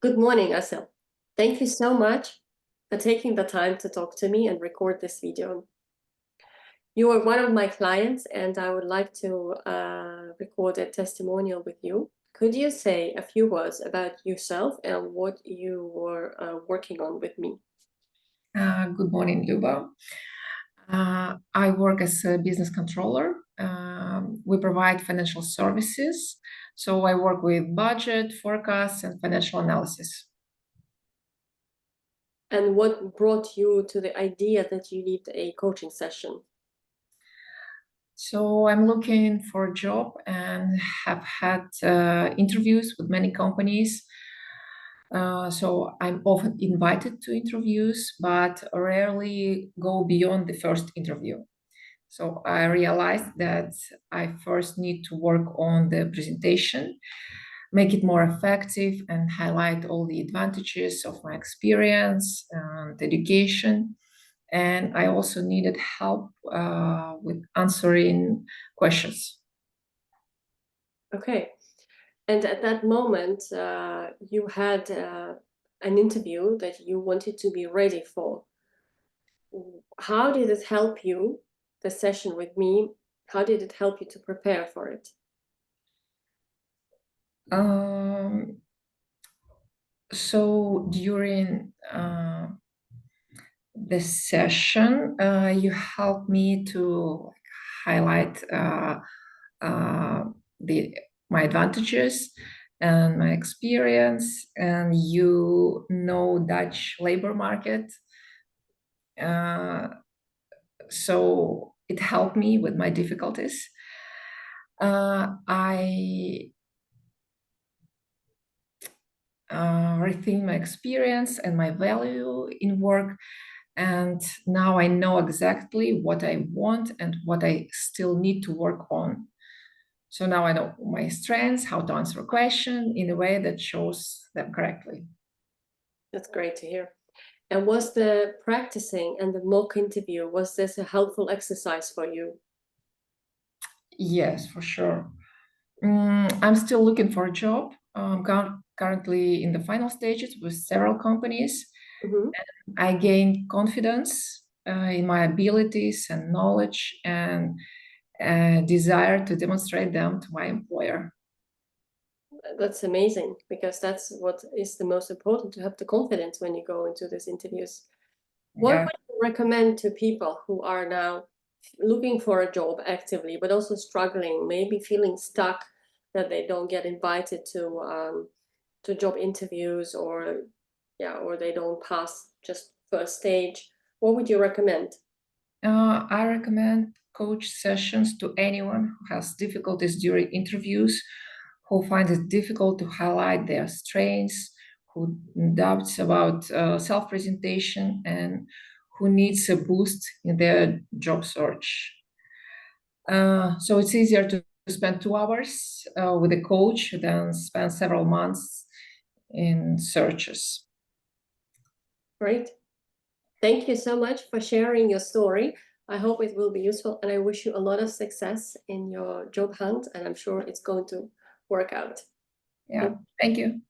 Good morning, Asil. Thank you so much for taking the time to talk to me and record this video. You are one of my clients, and I would like to record a testimonial with you. Could you say a few words about yourself and what you were working on with me? Good morning, Luba. I work as a business controller. We provide financial services. So I work with budget, forecasts, and financial analysis. And what brought you to the idea that you need a coaching session? So I'm looking for a job and have had interviews with many companies. So I'm often invited to interviews, but rarely go beyond the first interview. So I realized that I first need to work on the presentation, make it more effective, and highlight all the advantages of my experience and education. And I also needed help with answering questions. Okay. And at that moment, you had an interview that you wanted to be ready for. How did it help you, the session with me? How did it help you to prepare for it? Um, so during the session, you helped me to highlight the my advantages and my experience, and you know Dutch labor market, so it helped me with my difficulties. I rethink my experience and my value in work, and now I know exactly what I want and what I still need to work on. So now I know my strengths, how to answer a question in a way that shows them correctly. That's great to hear. And was the practicing and the mock interview, was this a helpful exercise for you? Yes, for sure. I'm still looking for a job. I'm currently in the final stages with several companies. Mhm. I gained confidence in my abilities and knowledge, and desire to demonstrate them to my employer. That's amazing, because that's what is the most important, to have the confidence when you go into these interviews. What Yeah. would you recommend to people who are now looking for a job actively, but also struggling, maybe feeling stuck that they don't get invited to job interviews, or they don't pass just first stage? What would you recommend? I recommend coach sessions to anyone who has difficulties during interviews, who finds it difficult to highlight their strengths, who doubts about self-presentation, and who needs a boost in their job search. So it's easier to spend 2 hours with a coach than spend several months in searches. Great. Thank you so much for sharing your story. I hope it will be useful, and I wish you a lot of success in your job hunt, and I'm sure it's going to work out. Yeah, thank you.